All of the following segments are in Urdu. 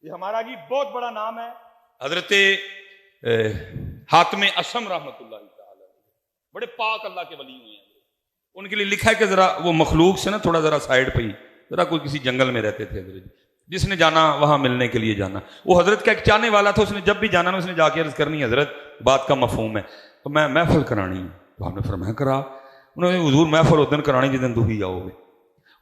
یہ ہمارا جی بہت بڑا نام ہے، حضرت حاتم اسم رحمۃ اللہ تعالی، بڑے پاک اللہ کے ولی ہوئے ہیں. ان کے لیے لکھا ہے کہ ذرا وہ مخلوق سے نا تھوڑا ذرا سائڈ پہ ہی، ذرا کوئی کسی جنگل میں رہتے تھے حضرت، جس نے جانا وہاں ملنے کے لیے جانا. وہ حضرت کا ایک چاہنے والا تھا، اس نے جب بھی جانا نا اس نے جا کے عرض کرنی حضرت بات کا مفہوم ہے تو میں محفل کرانی ہے. تو آپ نے فرمایا کرا. انہوں نے حضور محفل اس دن کرانی جس دن تو ہی آؤ گے.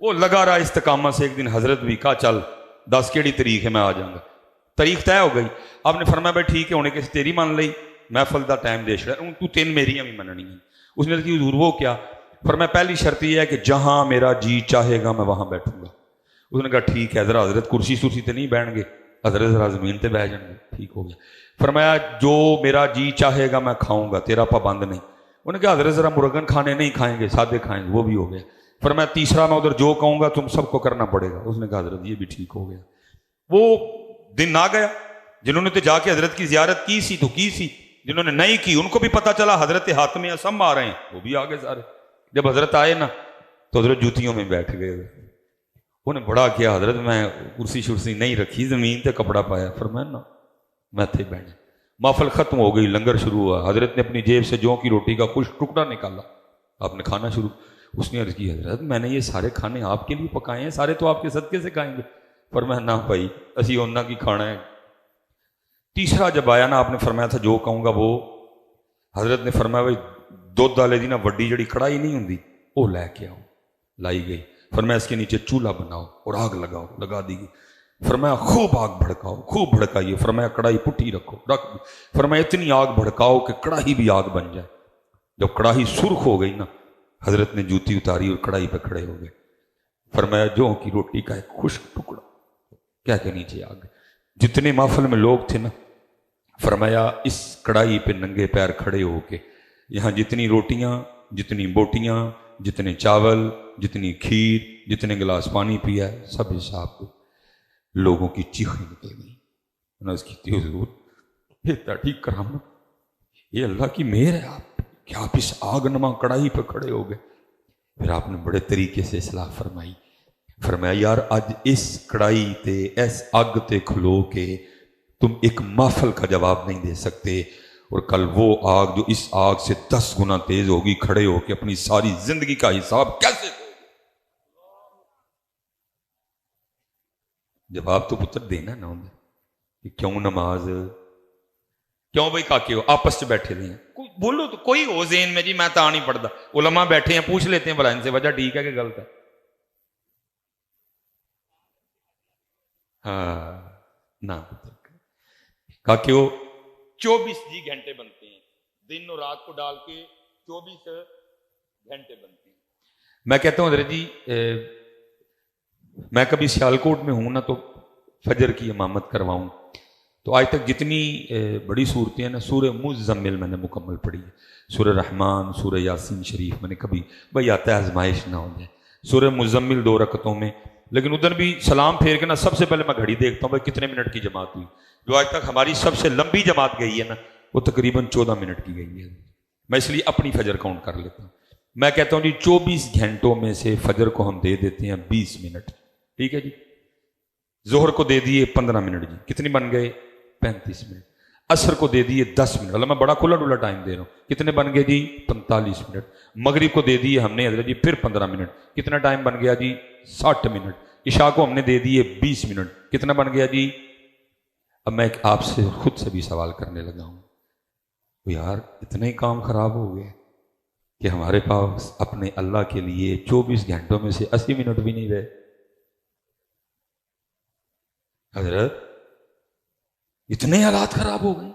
وہ لگا رہا استقامت سے. ایک دن حضرت بھی کہا چل 10 کیڑی تاریخ ہے میں آ جاؤں گا. تاریخ طے ہو گئی. آپ نے فرمایا بھائی ٹھیک ہے ہونے کسی تیری مان لئی محفل دا ٹائم دے چھڑا تو 3 میریاں بھی مننی ہیں. اس نے کہا حضور وہ کیا؟ فرمایا پہلی شرط یہ ہے کہ جہاں میرا جی چاہے گا میں وہاں بیٹھوں گا. اس نے کہا ٹھیک ہے. ذرا حضرت کرسی سرسی تے نہیں بیٹھ گے، حضرت ذرا زمین تے بیٹھ جائیں گے. ٹھیک ہو گیا. فرمایا جو میرا جی چاہے گا میں کھاؤں گا، تیرا پابند نہیں. انہوں نے کہا حضرت ذرا مرغن کھانے نہیں کھائیں گے، سادے کھائیں گے. وہ بھی ہو گیا. فرمایا تیسرا میں ادھر جو کہوں گا تم سب کو کرنا پڑے گا. اس نے کہا حضرت یہ بھی ٹھیک ہو گیا. وہ دن آ گیا. جنہوں نے تو جا کے حضرت کی زیارت کی سی تو کی سی، جنہوں نے نہیں کی ان کو بھی پتا چلا حضرت حاتم اسم آ رہے ہیں، وہ بھی آگے سارے. جب حضرت آئے نا تو حضرت جوتیوں میں بیٹھ گئے. انہیں بڑا کیا حضرت میں کرسی شرسی نہیں رکھی، زمین تے کپڑا پایا. فرمایا نا میں تھے بیٹھ. محفل ختم ہو گئی، لنگر شروع ہوا. حضرت نے اپنی جیب سے جوں کی روٹی کا کچھ ٹکڑا نکالا. آپ نے کھانا شروع. اس نے عرض کی حضرت میں نے یہ سارے کھانے آپ کے لیے پکائے ہیں، سارے تو آپ کے صدقے سے کھائیں گے. فرمایا نہ بھائی اسی اونا کی کھانا ہے. تیسرا جب آیا نا آپ نے فرمایا تھا جو کہوں گا وہ. حضرت نے فرمایا بھائی دودھ والے دی نا وڈی جڑی کڑائی نہیں ہوندی وہ لے کے آؤ. لائی گئی. فرمایا اس کے نیچے چولہا بناؤ اور آگ لگاؤ. لگا دی گئی. فرمایا خوب آگ بھڑکاؤ، خوب بھڑکائیے. فرمایا کڑائی پٹھی رکھو، رکھ دی. فرمایا اتنی آگ بھڑکاؤ کہ کڑاہی بھی آگ بن جائے. جب کڑاہی سرخ ہو گئی نا حضرت نے جوتی اتاری اور کڑائی پہ کھڑے ہو گئے. فرمایا جو کی روٹی کا ایک خشک ٹکڑا کیا کہ نیچے آ گئے. جتنے محفل میں لوگ تھے نا فرمایا اس کڑائی پہ ننگے پیر کھڑے ہو کے یہاں جتنی روٹیاں، جتنی بوٹیاں، جتنے چاول، جتنی کھیر، جتنے گلاس پانی پیا سب حساب کو. لوگوں کی چیخیں نکل گئی. انہوں نے کی حضور یہ ٹھیک کرام، یہ اللہ کی مہر ہے آپ کہ آپ اس آگ نما کڑائی پہ کھڑے ہو گئے. پھر آپ نے بڑے طریقے سے اصلاح فرمائی. فرمایا یار اج اس کڑائی تے اس اگ تے کھلو کے تم ایک محفل کا جواب نہیں دے سکتے، اور کل وہ آگ جو اس آگ سے 10 گنا تیز ہوگی کھڑے ہو کے اپنی ساری زندگی کا حساب کیسے دو گے؟ جواب تو پتر دینا نہ ہوگا کہ کیوں نماز، کیوں بھائی کاکے ہو آپس سے بیٹھے رہے ہیں بولو تو کوئی ہو ذہن میں جی میں تو نہیں پڑھتا. علماء بیٹھے ہیں پوچھ لیتے ہیں بھلا ان سے وجہ ٹھیک ہے کہ غلط ہے. ہاں نہ کاکے ہو 24 گھنٹے بنتے ہیں، دن اور رات کو ڈال کے 24 گھنٹے بنتے ہیں. میں کہتا ہوں حضرت جی میں کبھی سیالکوٹ میں ہوں نا تو فجر کی امامت کرواؤں تو آج تک جتنی بڑی صورتیں ہیں نا سورہ مزمل میں نے مکمل پڑھی ہے. سورہ رحمان، سورہ یاسین شریف میں نے کبھی بھائی آتا ہے آزمائش نہ ہو جائے. سورہ مزمل 2 رکعتوں میں، لیکن ادھر بھی سلام پھیر کے نا سب سے پہلے میں گھڑی دیکھتا ہوں بھائی کتنے منٹ کی جماعت ہوئی. جو آج تک ہماری سب سے لمبی جماعت گئی ہے نا وہ تقریباً 14 منٹ کی گئی ہے. میں اس لیے اپنی فجر کاؤنٹ کر لیتا ہوں. میں کہتا ہوں جی 24 گھنٹوں میں سے فجر کو ہم دے دیتے ہیں 20 منٹ. ٹھیک ہے جی. ظہر کو دے دیے 15 منٹ، جی کتنے بن گئے 35 منٹ. عصر کو دے دیے 10 منٹ، اللہ میں بڑا کھلا ڈلا ٹائم دے رہا ہوں. کتنے بن گئے جی 45 منٹ. مغرب کو دے دیے ہم نے حضرت جی پھر 15 منٹ، کتنا ٹائم بن گیا جی 60 منٹ. عشاء کو ہم نے دے دیے 20 منٹ، کتنا بن گیا جی. اب میں آپ سے خود سے بھی سوال کرنے لگا ہوں یار اتنے کام خراب ہو گئے کہ ہمارے پاس اپنے اللہ کے لیے 24 گھنٹوں میں سے 80 منٹ بھی نہیں رہے. حضرت اتنے حالات خراب ہو گئے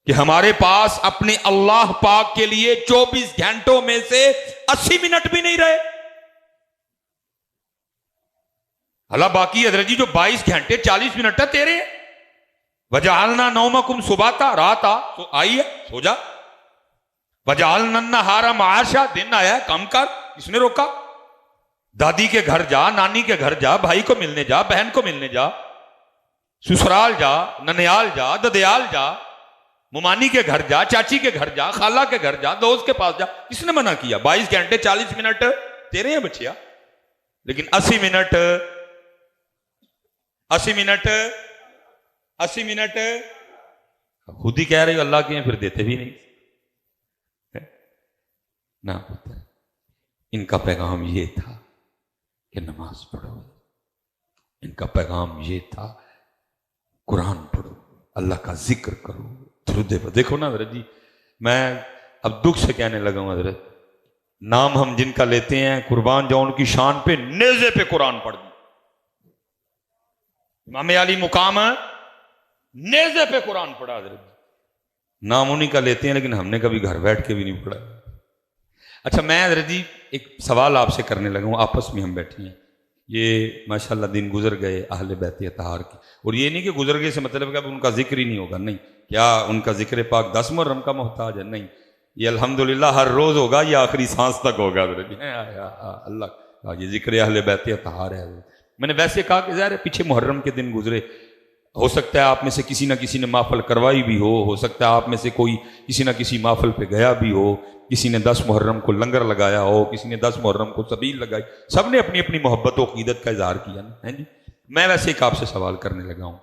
کہ ہمارے پاس اپنے اللہ پاک کے لیے 24 گھنٹوں میں سے 80 منٹ بھی نہیں رہے. اللہ باقی حضرت جی جو 22 گھنٹے 40 منٹ ہے تیرے. وجعلنا نومکم سباتا، رات آ تو آئی ہے سو جا. وجعلنا النہار معاشا، دن آیا کم کر، کس نے روکا؟ دادی کے گھر جا، نانی کے گھر جا، بھائی کو ملنے جا، بہن کو ملنے جا، سسرال جا، ننیال جا، ددیال جا، ممانی کے گھر جا، چاچی کے گھر جا، خالہ کے گھر جا، دوست کے پاس جا. کس نے منع کیا؟ 22 گھنٹے 40 منٹ تیرے ہیں بچیا. لیکن 80 منٹ 80 منٹ خود ہی کہہ رہے ہو اللہ کے ہیں، پھر دیتے بھی نہیں نہ پتہ۔ ان کا پیغام یہ تھا کہ نماز پڑھو، ان کا پیغام یہ تھا قرآن پڑھو، اللہ کا ذکر کرو، درود پر۔ دیکھو نا حضرت جی، میں اب دکھ سے کہنے لگا ہوں حضرت، نام ہم جن کا لیتے ہیں قربان جاؤ ان کی شان پہ نیزے پہ قرآن پڑھ دی۔ امام علی مقام نیزے پہ قرآن پڑھا حضرت، نام انہیں کا لیتے ہیں لیکن ہم نے کبھی گھر بیٹھ کے بھی نہیں پڑھا۔ اچھا میں حضرت جی ایک سوال آپ سے کرنے لگا ہوں، آپس میں ہم بیٹھے ہیں، یہ ماشاءاللہ دن گزر گئے اہل بیت اطہار کے، اور یہ نہیں کہ گزر گئے سے مطلب کہ اب ان کا ذکر ہی نہیں ہوگا، نہیں، کیا ان کا ذکر پاک 10 محرم کا محتاج ہے؟ نہیں، یہ الحمدللہ ہر روز ہوگا، یہ آخری سانس تک ہوگا حضرت جی۔ اللہ کا یہ ذکر اہل بیت اطہار ہے حضرت۔ میں نے ویسے کہا کہ ظاہر ہے پیچھے محرم کے دن گزرے، ہو سکتا ہے آپ میں سے کسی نہ کسی نے محفل کروائی بھی ہو سکتا ہے آپ میں سے کوئی کسی نہ کسی محفل پہ گیا بھی ہو، کسی نے 10 محرم کو لنگر لگایا ہو، کسی نے 10 محرم کو سبیل لگائی، سب نے اپنی اپنی محبت و عقیدت کا اظہار کیا نا، ہے جی۔ میں ویسے ایک آپ سے سوال کرنے لگا ہوں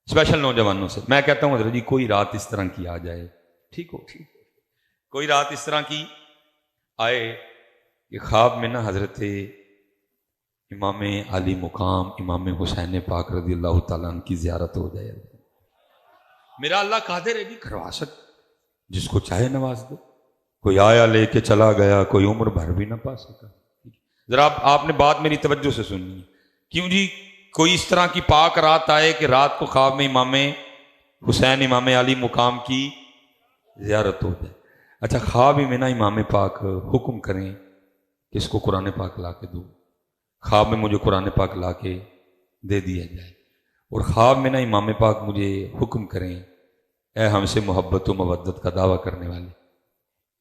اسپیشل نوجوانوں سے، میں کہتا ہوں حضرت جی کوئی رات اس طرح کی آ جائے، ٹھیک ہو، کوئی رات اس طرح کی آئے کہ خواب میں نا حضرت امام علی مقام امام حسین پاک رضی اللہ تعالیٰ عنہ کی زیارت ہو جائے، میرا اللہ قادر ہے جی کروا سکتا، جس کو چاہے نواز دے، کوئی آیا لے کے چلا گیا، کوئی عمر بھر بھی نہ پا سکا۔ ذرا آپ نے بات میری توجہ سے سننی ہے، کیوں جی کوئی اس طرح کی پاک رات آئے کہ رات کو خواب میں امام حسین امام علی مقام کی زیارت ہو جائے۔ اچھا خواب میں نا امام پاک حکم کریں کہ اس کو قرآن پاک لا کے دو، خواب میں مجھے قرآن پاک لا کے دے دیا جائے، اور خواب میں نا امام پاک مجھے حکم کریں اے ہم سے محبت و مودت کا دعویٰ کرنے والے،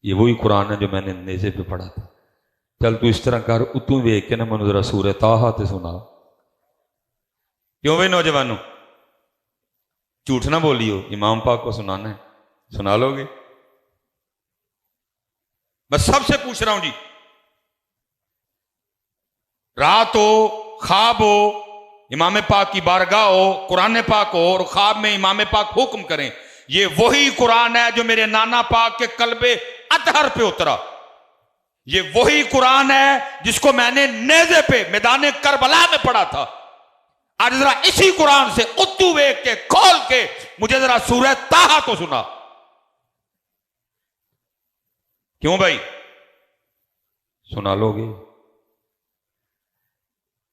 یہ وہی قرآن ہے جو میں نے نیزے پہ پڑھا تھا، چل تو اس طرح کر اتوں ویک کے نا منو ذرا سورہ طٰہٰ تے سنا۔ کیوں بھائی نوجوانوں جھوٹ نہ بولیو، امام پاک کو سنانا ہے، سنا لو گے؟ بس سب سے پوچھ رہا ہوں جی، رات ہو، خواب ہو، امام پاک کی بارگاہ ہو، قرآن پاک ہو، اور خواب میں امام پاک حکم کریں، یہ وہی قرآن ہے جو میرے نانا پاک کے قلب اطہر پہ اترا، یہ وہی قرآن ہے جس کو میں نے نیزے پہ میدان کربلا میں پڑھا تھا۔ آج ذرا اسی قرآن سے اتو ویک کے کھول کے مجھے ذرا سورہ طٰہٰ تو سنا۔ کیوں بھائی سنا لو گے؟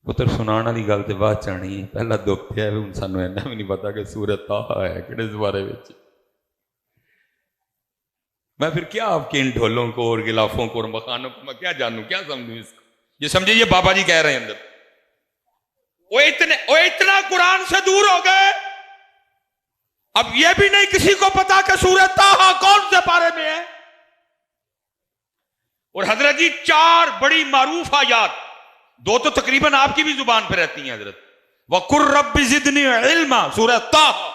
پتر سنانا والی گل تے بعد چانی ہے، پہلا دکھ پیا ہے ہن سانوں اینا بھی نہیں پتا کہ سورہ طٰہٰ ہے کہڑے زبارے وچ۔ میں پھر کیا آپ کے ان ڈھولوں کو اور غلافوں کو اور مخانوں کو میں کیا جانوں، کیا سمجھوں اس کو؟ یہ سمجھے یہ بابا جی کہہ رہے ہیں اندر، وہ اتنا قرآن سے دور ہو گئے، اب یہ بھی نہیں کسی کو پتا کہ سورہ طٰہٰ کون سے پارے میں ہے۔ اور حضرت جی 4 بڑی معروف آیات، 2 تو تقریباً آپ کی بھی زبان پہ رہتی ہیں حضرت، وَقُلْ رَبِّ زِدْنِي عِلْمًا سورہ طٰہٰ،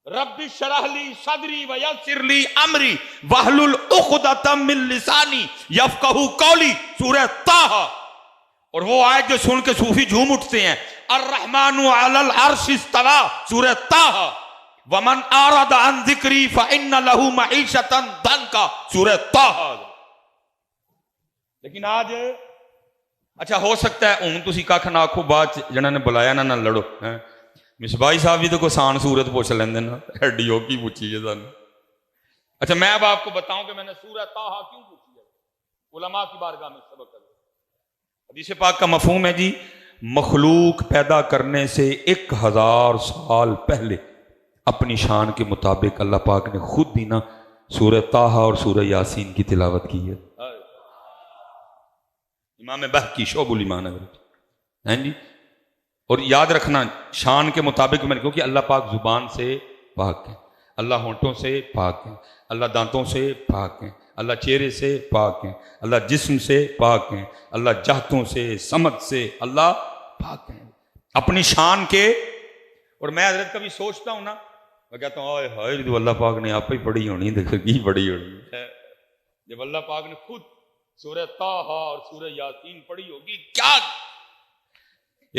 رَبِّ اشْرَحْ لِي صَدْرِي وَيَسِّرْ لِي أَمْرِي وَاحْلُلْ عُقْدَةً مِّن لِّسَانِي يَفْقَهُوا قَوْلِي سورہ طٰہٰ۔ اور وہ آیت جو سن کے صوفی جھوم اٹھتے ہیں، الرحمن علی العرش استویٰ سورہ طٰہٰ، وَمَنْ أَعْرَضَ عَنْ ذِكْرِي فَإِنَّ لَهُ مَعِيشَةً ضَنْكًا سورہ طٰہٰ۔ لیکن آج اچھا ہو سکتا ہے ہوں تسی کھ نہ آکھو، بعد جنہاں نے بلایا نہ لڑو، مصباحی صاحب بھی تو کوئی آسان صورت پوچھ لیندے نا، ہڈی ہو کی پوچھی ہے سانوں۔ اچھا میں اب آپ کو بتاؤں کہ میں نے سورہ طٰہٰ کیوں پوچھی ہے، علماء کی بارگاہ میں سبق ہے۔ حدیث پاک کا مفہوم ہے جی، مخلوق پیدا کرنے سے 1000 سال پہلے اپنی شان کے مطابق اللہ پاک نے خود ہی نا سورہ طٰہٰ اور سورہ یاسین کی تلاوت کی ہے۔ امام بہقی شعب الایمان ہے جی، اور یاد رکھنا شان کے مطابق میں نے، کیونکہ اللہ پاک زبان سے پاک ہے، اللہ ہونٹوں سے پاک ہے، اللہ دانتوں سے پاک ہے، اللہ چہرے سے پاک ہے، اللہ جسم سے پاک ہے، اللہ جہتوں سے سمت سے اللہ پاک ہے اپنی شان کے۔ اور میں حضرت کبھی سوچتا ہوں نا، میں کہتا ہوں آئے ہائے جو اللہ پاک نے آپ ہی پڑھی ہونی دیکھو کی پڑھی ہونی ہے، جب اللہ پاک نے خود سورہ طٰہٰ اور سورہ یاسین پڑھی ہوگی کیا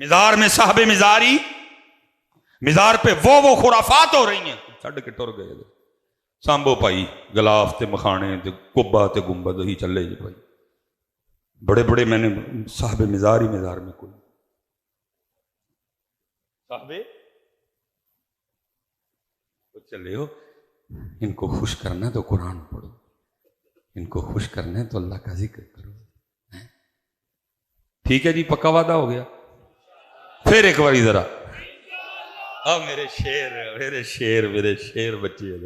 مزار میں صاحب مزاری مزار پہ وہ خرافات ہو رہی ہیں، چھڈ کے ٹر گئے سامبو پائی گلاف تے مکھانے تے کبا تے گنبد ہی چلے جی بھائی، بڑے بڑے میں نے صاحب مزار ہی مزار میں کوئی صاحب چلے ہو، ان کو خوش کرنا تو قرآن پڑھو، ان کو خوش کرنا ہے تو اللہ کا ذکر کرو، ٹھیک ہے جی؟ پکا وعدہ ہو گیا؟ پھر ایک باری ذرا میرے شیر میرے شیر میرے شیر بچے